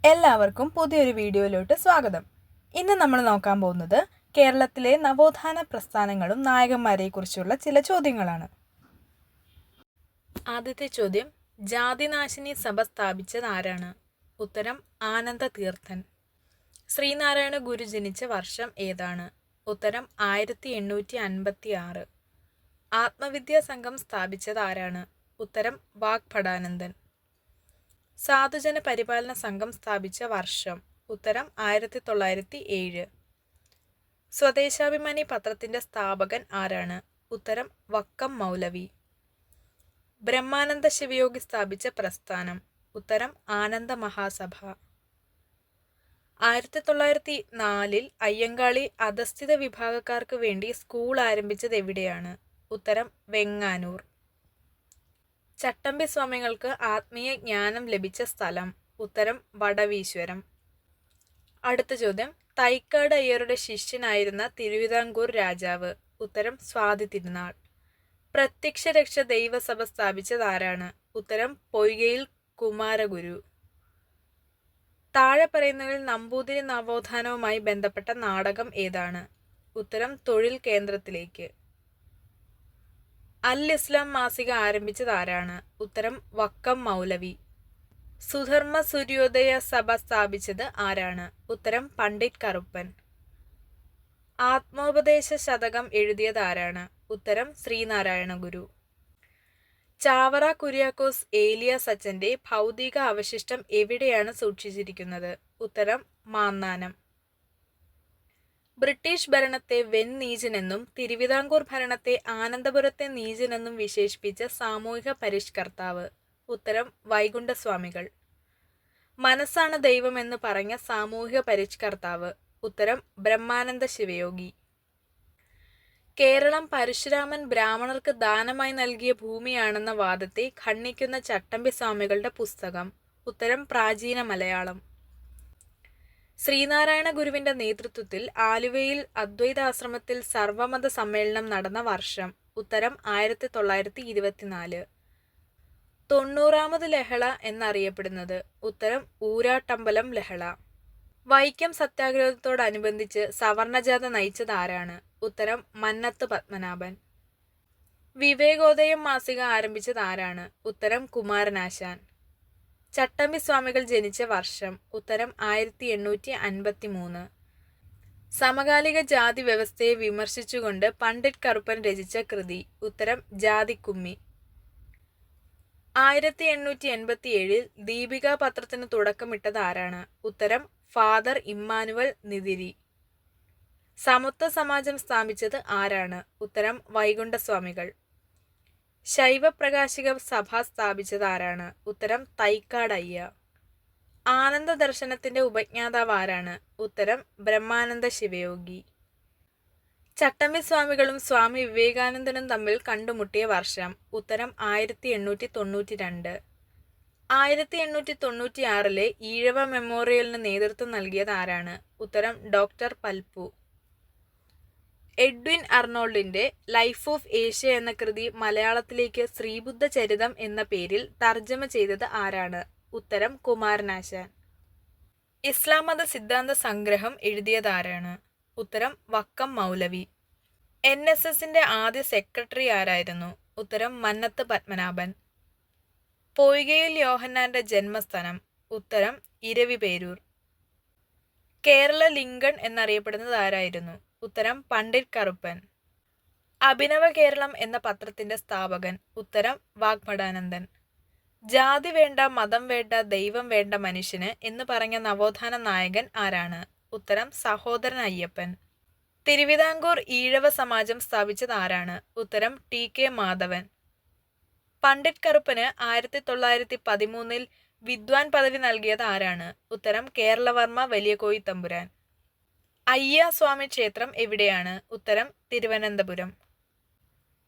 എല്ലാവർക്കും പുതിയൊരു വീഡിയോയിലോട്ട് സ്വാഗതം. ഇന്ന് നമ്മൾ നോക്കാൻ പോകുന്നത് കേരളത്തിലെ നവോത്ഥാന പ്രസ്ഥാനങ്ങളും നായകന്മാരെക്കുറിച്ചുള്ള ചില ചോദ്യങ്ങളാണ്. ആദ്യത്തെ ചോദ്യം, ജാതിനാശിനി സഭ സ്ഥാപിച്ചത് ആരാണ്? ഉത്തരം ആനന്ദ തീർത്ഥൻ. ശ്രീനാരായണ ഗുരു ജനിച്ച വർഷം ഏതാണ്? ഉത്തരം 1856. ആത്മവിദ്യാ സംഘം സ്ഥാപിച്ചത് ആരാണ്? ഉത്തരം വാഗ്ഭടാനന്ദൻ. സാധുജന പരിപാലന സംഘം സ്ഥാപിച്ച വർഷം? ഉത്തരം 1907. സ്വദേശാഭിമാനി പത്രത്തിന്റെ സ്ഥാപകൻ ആരാണ്? ഉത്തരം വക്കം മൗലവി. ബ്രഹ്മാനന്ദ ശിവയോഗി സ്ഥാപിച്ച പ്രസ്ഥാനം? ഉത്തരം ആനന്ദ മഹാസഭ. 1904 അയ്യങ്കാളി അധസ്ഥിത വിഭാഗക്കാർക്ക് വേണ്ടി സ്കൂൾ ആരംഭിച്ചത് എവിടെയാണ്? ഉത്തരം വെങ്ങാനൂർ. ചട്ടമ്പി സ്വാമികൾക്ക് ആത്മീയ ജ്ഞാനം ലഭിച്ച സ്ഥലം? ഉത്തരം വടവീശ്വരം. അടുത്ത ചോദ്യം, തൈക്കാട് അയ്യരുടെ ശിഷ്യനായിരുന്ന തിരുവിതാംകൂർ രാജാവ്? ഉത്തരം സ്വാതി തിരുനാൾ. പ്രത്യക്ഷരക്ഷ ദൈവസഭ സ്ഥാപിച്ചത് ആരാണ്? ഉത്തരം പൊയ്കയിൽ കുമാരഗുരു. താഴെ പറയുന്നവയിൽ നമ്പൂതിരി നവോത്ഥാനവുമായി ബന്ധപ്പെട്ട നാടകം ഏതാണ്? ഉത്തരം തൊഴിൽ കേന്ദ്രത്തിലേക്ക്. അൽ ഇസ്ലാം മാസിക ആരംഭിച്ചത് ആരാണ്? ഉത്തരം വക്കം മൗലവി. സുധർമ്മ സൂര്യോദയ സഭ സ്ഥാപിച്ചത് ആരാണ്? ഉത്തരം പണ്ഡിറ്റ് കറുപ്പൻ. ആത്മോപദേശ ശതകം എഴുതിയത് ആരാണ്? ഉത്തരം ശ്രീനാരായണ ഗുരു. ചാവറ കുര്യാക്കോസ് ഏലിയാസ് അച്ഛന്റെ ഭൗതിക അവശിഷ്ടം എവിടെയാണ് സൂക്ഷിച്ചിരിക്കുന്നത്? ഉത്തരം മാന്നാനം. ബ്രിട്ടീഷ് ഭരണത്തെ വെണ്ണീചനെന്നും തിരുവിതാംകൂർ ഭരണത്തെ ആനന്ദപുരത്തെ നീചനെന്നും വിശേഷിപ്പിച്ച സാമൂഹിക പരിഷ്കർത്താവ്? ഉത്തരം വൈകുണ്ഠസ്വാമികൾ. മനസ്സാണ് ദൈവമെന്ന് പറഞ്ഞ സാമൂഹിക പരിഷ്കർത്താവ്? ഉത്തരം ബ്രഹ്മാനന്ദ ശിവയോഗി. കേരളം പരശുരാമൻ ബ്രാഹ്മണർക്ക് ദാനമായി നൽകിയ ഭൂമിയാണെന്ന വാദത്തെ ഖണ്ഡിക്കുന്ന ചട്ടമ്പി സ്വാമികളുടെ പുസ്തകം? ഉത്തരം പ്രാചീന മലയാളം. ശ്രീനാരായണ ഗുരുവിന്റെ നേതൃത്വത്തിൽ ആലുവയിൽ അദ്വൈതാശ്രമത്തിൽ സർവമത സമ്മേളനം നടന്ന വർഷം? ഉത്തരം 1924. 90ാമത് ലഹള എന്നറിയപ്പെടുന്നത്? ഉത്തരം ഊരാട്ടമ്പലം ലഹള. വൈക്കം സത്യാഗ്രഹത്തോടനുബന്ധിച്ച് സവർണജാഥ നയിച്ചത് ആരാണ്? ഉത്തരം മന്നത്ത് പത്മനാഭൻ. വിവേകോദയം മാസിക ആരംഭിച്ചത് ആരാണ്? ഉത്തരം കുമാരനാശാൻ. ചട്ടമ്പി സ്വാമികൾ ജനിച്ച വർഷം? ഉത്തരം 1853. സമകാലിക ജാതി വ്യവസ്ഥയെ വിമർശിച്ചുകൊണ്ട് പണ്ഡിറ്റ് കറുപ്പൻ രചിച്ച കൃതി? ഉത്തരം ജാതിക്കുമ്മി. 1887 ദീപിക പത്രത്തിന് തുടക്കമിട്ടത് ആരാണ്? ഉത്തരം ഫാദർ ഇമ്മാനുവൽ നിതിരി. സമത്വ സമാജം സ്ഥാപിച്ചത് ആരാണ്? ഉത്തരം വൈകുണ്ഠസ്വാമികൾ. ശൈവപ്രകാശിക സഭ സ്ഥാപിച്ചത് ആരാണ്? ഉത്തരം തൈക്കാട് അയ്യ. ആനന്ദ ദർശനത്തിന്റെ ഉപജ്ഞാതാവ് ആരാണ്? ഉത്തരം ബ്രഹ്മാനന്ദ ശിവയോഗി. ചട്ടമ്പി സ്വാമികളും സ്വാമി വിവേകാനന്ദനും തമ്മിൽ കണ്ടുമുട്ടിയ വർഷം? ഉത്തരം 1892. 1896 ഈഴവ മെമ്മോറിയലിന് നേതൃത്വം നൽകിയത് ആരാണ്? ഉത്തരം ഡോക്ടർ പൽപ്പു. എഡ്വിൻ അർണോൾഡിന്റെ ലൈഫ് ഓഫ് ഏഷ്യ എന്ന കൃതി മലയാളത്തിലേക്ക് ശ്രീബുദ്ധ ചരിതം എന്ന പേരിൽ തർജ്ജമ ചെയ്തത് ആരാണ്? ഉത്തരം കുമാരനാശാൻ. ഇസ്ലാം മത സിദ്ധാന്ത സംഗ്രഹം എഴുതിയത് ആരാണ്? ഉത്തരം വക്കം മൗലവി. NSSന്റെ ആദ്യ സെക്രട്ടറി ആരായിരുന്നു? ഉത്തരം മന്നത്ത് പത്മനാഭൻ. പൊയ്കയിൽ യോഹന്നാന്റെ ജന്മസ്ഥലം? ഉത്തരം ഇരവിപേരൂർ. കേരള ലിങ്കൺ എന്നറിയപ്പെടുന്നത് ആരായിരുന്നു? ഉത്തരം പണ്ഡിറ്റ് കറുപ്പൻ. അഭിനവ കേരളം എന്ന പത്രത്തിന്റെ സ്ഥാപകൻ? ഉത്തരം വാഗ്ഭടാനന്ദൻ. ജാതി വേണ്ട, മതം വേണ്ട, ദൈവം വേണ്ട മനുഷ്യന് എന്ന് പറഞ്ഞ നവോത്ഥാന നായകൻ ആരാണ്? ഉത്തരം സഹോദരൻ അയ്യപ്പൻ. തിരുവിതാംകൂർ ഈഴവ സമാജം സ്ഥാപിച്ചത് ആരാണ്? ഉത്തരം TK മാധവൻ. പണ്ഡിറ്റ് കറുപ്പന് 1913 വിദ്വാൻ പദവി നൽകിയത് ആരാണ്? ഉത്തരം കേരളവർമ്മ വലിയ കോയിത്തമ്പുരാൻ. അയ്യ സ്വാമി ക്ഷേത്രം എവിടെയാണ്? ഉത്തരം തിരുവനന്തപുരം.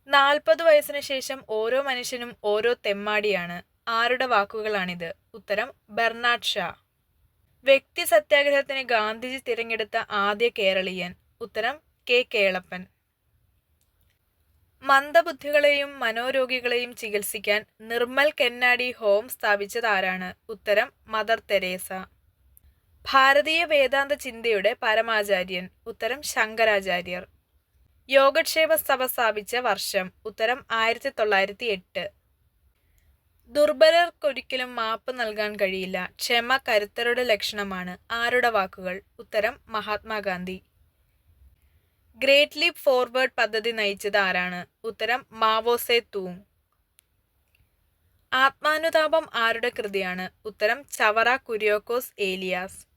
40 വയസ്സിന് ശേഷം ഓരോ മനുഷ്യനും ഓരോ തെമ്മാടിയാണ്. ആരുടെ വാക്കുകളാണിത്? ഉത്തരം ബെർണാഡ് ഷാ. വ്യക്തി സത്യാഗ്രഹത്തിന് ഗാന്ധിജി തിരഞ്ഞെടുത്ത ആദ്യ കേരളീയൻ? ഉത്തരം K കേളപ്പൻ. മന്ദബുദ്ധികളെയും മനോരോഗികളെയും ചികിത്സിക്കാൻ നിർമ്മൽ കെന്നാഡി ഹോം സ്ഥാപിച്ചത് ആരാണ്? ഉത്തരം മദർ തെരേസ. ഭാരതീയ വേദാന്ത ചിന്തയുടെ പരമാചാര്യൻ? ഉത്തരം ശങ്കരാചാര്യർ. യോഗക്ഷേമ സഭ സ്ഥാപിച്ച വർഷം? ഉത്തരം 1908. ദുർബലർക്കൊരിക്കലും മാപ്പ് നൽകാൻ കഴിയില്ല. ക്ഷമ കരുത്തരുടെ ലക്ഷണമാണ്. ആരുടെ വാക്കുകൾ? ഉത്തരം മഹാത്മാഗാന്ധി. ഗ്രേറ്റ് ലീപ് ഫോർവേഡ് പദ്ധതി നയിച്ചത് ആരാണ്? ഉത്തരം മാവോ സേ തൂങ്. ആത്മാനുതാപം ആരുടെ കൃതിയാണ്? ഉത്തരം ചവറ കുര്യാക്കോസ് ഏലിയാസ്.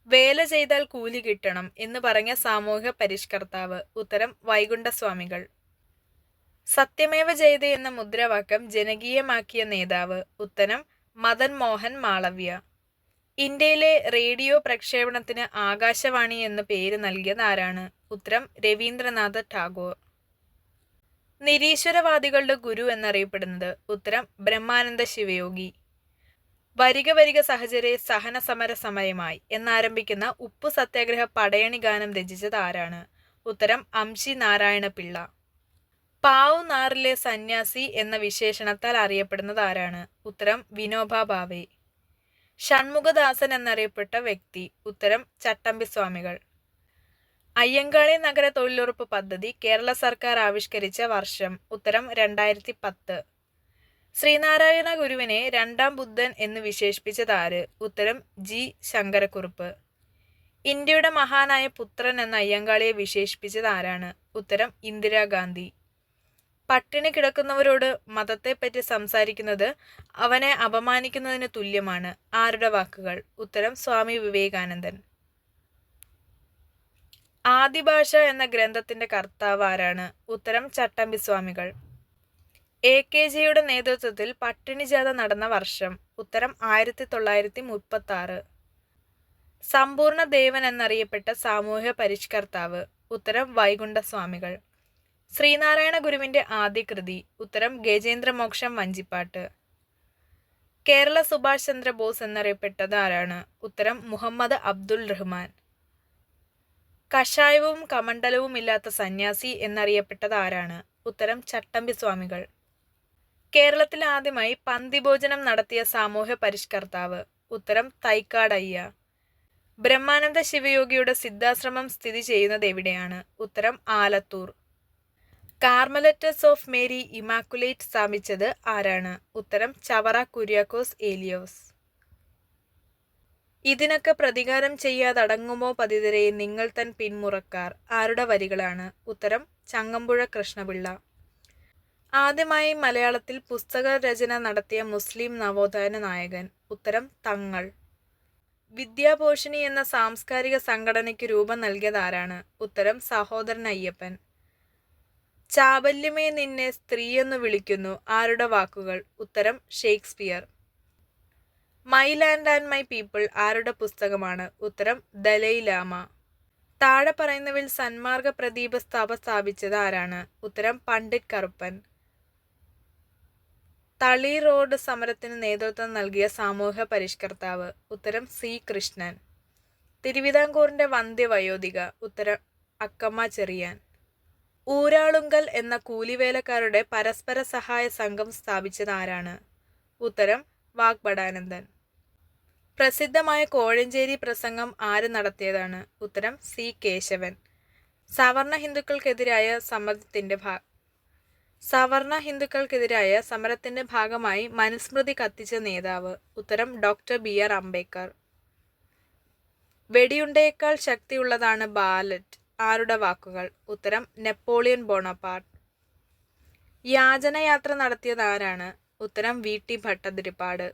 വേല ചെയ്താൽ കൂലി കിട്ടണം എന്ന് പറഞ്ഞ സാമൂഹ്യ പരിഷ്കർത്താവ്? ഉത്തരം വൈകുണ്ഠസ്വാമികൾ. സത്യമേവ ജയതേ എന്ന മുദ്രാവാക്യം ജനകീയമാക്കിയ നേതാവ്? ഉത്തരം മദൻ മോഹൻ മാളവ്യ. ഇന്ത്യയിലെ റേഡിയോ പ്രക്ഷേപണത്തിന് ആകാശവാണി എന്ന പേര് നൽകിയത് ആരാണ്? ഉത്തരം രവീന്ദ്രനാഥ ടാഗോർ. നിരീശ്വരവാദികളുടെ ഗുരു എന്നറിയപ്പെടുന്നത്? ഉത്തരം ബ്രഹ്മാനന്ദ ശിവയോഗി. വരിക വരിക സഹചരെ സഹന സമര സമയമായി എന്നാരംഭിക്കുന്ന ഉപ്പു സത്യാഗ്രഹ പടയണി ഗാനം രചിച്ചത് ആരാണ്? ഉത്തരം അംശി നാരായണ പിള്ള. പാവു നാറിലെ സന്യാസി എന്ന വിശേഷണത്താൽ അറിയപ്പെടുന്നത് ആരാണ്? ഉത്തരം വിനോബ ഭാവെ. ഷൺമുഖദാസൻ എന്നറിയപ്പെട്ട വ്യക്തി? ഉത്തരം ചട്ടമ്പിസ്വാമികൾ. അയ്യങ്കാളി നഗര തൊഴിലുറപ്പ് പദ്ധതി കേരള സർക്കാർ ആവിഷ്കരിച്ച വർഷം? ഉത്തരം 2010. ശ്രീനാരായണ ഗുരുവിനെ രണ്ടാം ബുദ്ധൻ എന്ന് വിശേഷിപ്പിച്ചതാര്? ഉത്തരം ജി ശങ്കരക്കുറുപ്പ്. ഇന്ത്യയുടെ മഹാനായ പുത്രൻ എന്ന അയ്യങ്കാളിയെ വിശേഷിപ്പിച്ചത് ആരാണ്? ഉത്തരം ഇന്ദിരാഗാന്ധി. പട്ടിണി കിടക്കുന്നവരോട് മതത്തെപ്പറ്റി സംസാരിക്കുന്നത് അവനെ അപമാനിക്കുന്നതിന് തുല്യമാണ്. ആരുടെ വാക്കുകൾ? ഉത്തരം സ്വാമി വിവേകാനന്ദൻ. ആദിഭാഷ എന്ന ഗ്രന്ഥത്തിന്റെ കർത്താവ് ആരാണ്? ഉത്തരം ചട്ടമ്പിസ്വാമികൾ. AKജിയുടെ നേതൃത്വത്തിൽ പട്ടിണി ജാഥ നടന്ന വർഷം? ഉത്തരം 1936. സമ്പൂർണ്ണ ദേവൻ എന്നറിയപ്പെട്ട സാമൂഹ്യ പരിഷ്കർത്താവ്? ഉത്തരം വൈകുണ്ഠസ്വാമികൾ. ശ്രീനാരായണ ഗുരുവിന്റെ ആദ്യ കൃതി? ഉത്തരം ഗജേന്ദ്രമോക്ഷം വഞ്ചിപ്പാട്ട്. കേരള സുഭാഷ് ചന്ദ്ര ബോസ് എന്നറിയപ്പെട്ടത് ആരാണ്? ഉത്തരം മുഹമ്മദ് അബ്ദുൽ റഹ്മാൻ. കഷായവും കമണ്ഡലവും ഇല്ലാത്ത സന്യാസി എന്നറിയപ്പെട്ടത് ആരാണ്? ഉത്തരം ചട്ടമ്പിസ്വാമികൾ. കേരളത്തിൽ ആദ്യമായി പന്തിഭോജനം നടത്തിയ സാമൂഹ്യ പരിഷ്കർത്താവ്? ഉത്തരം തൈക്കാടയ്യ. ബ്രഹ്മാനന്ദ ശിവയോഗിയുടെ സിദ്ധാശ്രമം സ്ഥിതി ചെയ്യുന്നത് എവിടെയാണ്? ഉത്തരം ആലത്തൂർ. കാർമലറ്റസ് ഓഫ് മേരി ഇമാക്കുലേറ്റ് സ്ഥാപിച്ചത് ആരാണ്? ഉത്തരം ചവറ കുര്യാക്കോസ് ഏലിയോസ്. ഇതിനൊക്കെ പ്രതികാരം ചെയ്യാതടങ്ങുമോ പതിതരെ നിങ്ങൾ തൻ പിന്മുറക്കാർ? ആരുടെ വരികളാണ്? ഉത്തരം ചങ്ങമ്പുഴ കൃഷ്ണപിള്ള. ആദ്യമായി മലയാളത്തിൽ പുസ്തക രചന നടത്തിയ മുസ്ലിം നവോത്ഥാന നായകൻ? ഉത്തരം തങ്ങൾ. വിദ്യാപോഷിണി എന്ന സാംസ്കാരിക സംഘടനയ്ക്ക് രൂപം നൽകിയത് ആരാണ്? ഉത്തരം സഹോദരൻ അയ്യപ്പൻ. ചാബല്യമേ നിന്നെ സ്ത്രീയെന്നു വിളിക്കുന്നു. ആരുടെ വാക്കുകൾ? ഉത്തരം Shakespeare. My land and my people ആരുടെ പുസ്തകമാണ്? ഉത്തരം ദലൈ ലാമ. താഴെ പറയുന്നവയിൽ സന്മാർഗ പ്രദീപ സഭ സ്ഥാപിച്ചത് ആരാണ്? ഉത്തരം പണ്ഡിറ്റ് കറുപ്പൻ. തളി റോഡ് സമരത്തിന് നേതൃത്വം നൽകിയ സാമൂഹ്യ പരിഷ്കർത്താവ്? ഉത്തരം സി കൃഷ്ണൻ. തിരുവിതാംകൂറിന്റെ വന്ധ്യവയോധിക? ഉത്തരം അക്കമ്മ ചെറിയാൻ. ഊരാളുങ്കൽ എന്ന കൂലിവേലക്കാരുടെ പരസ്പര സഹായ സംഘം സ്ഥാപിച്ചത് ആരാണ്? ഉത്തരം വാഗ്ഭടാനന്ദൻ. പ്രസിദ്ധമായ കോഴഞ്ചേരി പ്രസംഗം ആര് നടത്തിയതാണ്? ഉത്തരം സി കേശവൻ. സവർണ ഹിന്ദുക്കൾക്കെതിരായ സമരത്തിന്റെ ഭാഗമായി മനുസ്മൃതി കത്തിച്ച നേതാവ്? ഉത്തരം ഡോക്ടർ BR അംബേദ്കർ. വെടിയുണ്ടയേക്കാൾ ശക്തിയുള്ളതാണ് ബാലറ്റ്. ആരുടെ വാക്കുകൾ? ഉത്തരം നെപ്പോളിയൻ ബോണപ്പാർട്ട്. യാചനയാത്ര നടത്തിയത് ആരാണ്? ഉത്തരം VT ഭട്ടതിരിപ്പാട്.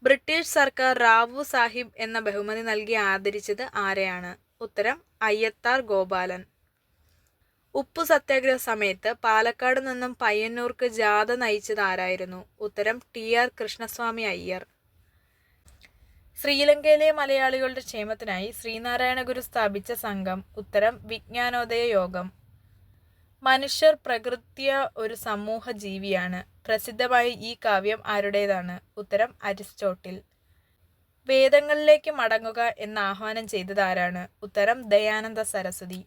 ബ്രിട്ടീഷ് സർക്കാർ റാവു സാഹിബ് എന്ന ബഹുമതി നൽകി ആദരിച്ചത് ആരെയാണ്? ഉത്തരം അയ്യത്താർ ഗോപാലൻ. ഉപ്പു സത്യാഗ്രഹ സമയത്ത് പാലക്കാട് നിന്നും പയ്യന്നൂർക്ക് ജാഥ നയിച്ചത് ആരായിരുന്നു? ഉത്തരം TR കൃഷ്ണസ്വാമി അയ്യർ. ശ്രീലങ്കയിലെ മലയാളികളുടെ ക്ഷേമത്തിനായി ശ്രീനാരായണ ഗുരു സ്ഥാപിച്ച സംഘം? ഉത്തരം വിജ്ഞാനോദയ യോഗം. മനുഷ്യർ പ്രകൃത്യ ഒരു സമൂഹ ജീവിയാണ്. പ്രസിദ്ധമായ ഈ കാവ്യം ആരുടേതാണ്? ഉത്തരം അരിസ്റ്റോട്ടിൽ. വേദങ്ങളിലേക്ക് മടങ്ങുക എന്ന് ആഹ്വാനം ചെയ്തത് ആരാണ്? ഉത്തരം ദയാനന്ദ സരസ്വതി.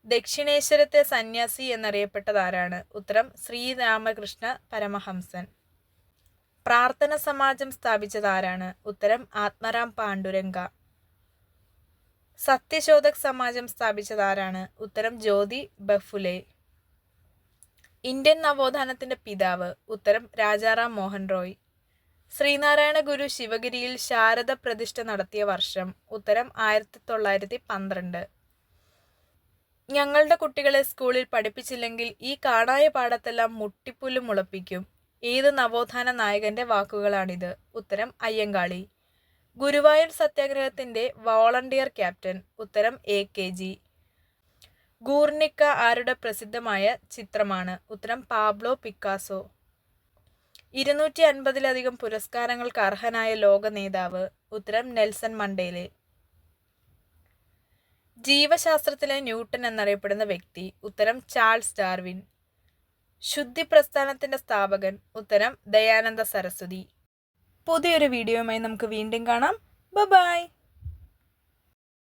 ദക്ഷിണേശ്വരത്തെ സന്യാസി എന്നറിയപ്പെട്ടത് ആരാണ്? ഉത്തരം ശ്രീരാമകൃഷ്ണ പരമഹംസൻ. പ്രാർത്ഥന സമാജം സ്ഥാപിച്ചത് ആരാണ്? ഉത്തരം ആത്മറാം പാണ്ഡുരംഗ. സത്യശോധക് സമാജം സ്ഥാപിച്ചത് ആരാണ്? ഉത്തരം ജ്യോതി ബഫുലെ. ഇന്ത്യൻ നവോത്ഥാനത്തിന്റെ പിതാവ്? ഉത്തരം രാജാറാം മോഹൻ റോയ്. ശ്രീനാരായണ ഗുരു ശിവഗിരിയിൽ ശാരദ പ്രതിഷ്ഠ നടത്തിയ വർഷം? ഉത്തരം 1912. ഞങ്ങളുടെ കുട്ടികളെ സ്കൂളിൽ പഠിപ്പിച്ചില്ലെങ്കിൽ ഈ കാണായ പാടത്തെല്ലാം മുട്ടിപ്പുല്ല് മുളപ്പിക്കും. ഏത് നവോത്ഥാന നായകന്റെ വാക്കുകളാണിത്? ഉത്തരം അയ്യങ്കാളി. ഗുരുവായൂർ സത്യാഗ്രഹത്തിന്റെ വോളണ്ടിയർ ക്യാപ്റ്റൻ? ഉത്തരം AKG. ഗൂർണിക്ക ആരുടെ പ്രസിദ്ധമായ ചിത്രമാണ്? ഉത്തരം പാബ്ലോ പിക്കാസോ. 250-ലധികം പുരസ്കാരങ്ങൾക്ക് അർഹനായ ലോക നേതാവ്? ഉത്തരം നെൽസൺ മണ്ടേലെ. ജീവശാസ്ത്രത്തിലെ ന്യൂട്ടൺ എന്നറിയപ്പെടുന്ന വ്യക്തി? ഉത്തരം ചാൾസ് ഡാർവിൻ. ശുദ്ധി പ്രസ്ഥാനത്തിന്റെ സ്ഥാപകൻ? ഉത്തരം ദയാനന്ദ സരസ്വതി. പുതിയൊരു വീഡിയോയുമായി നമുക്ക് വീണ്ടും കാണാം. ബൈ.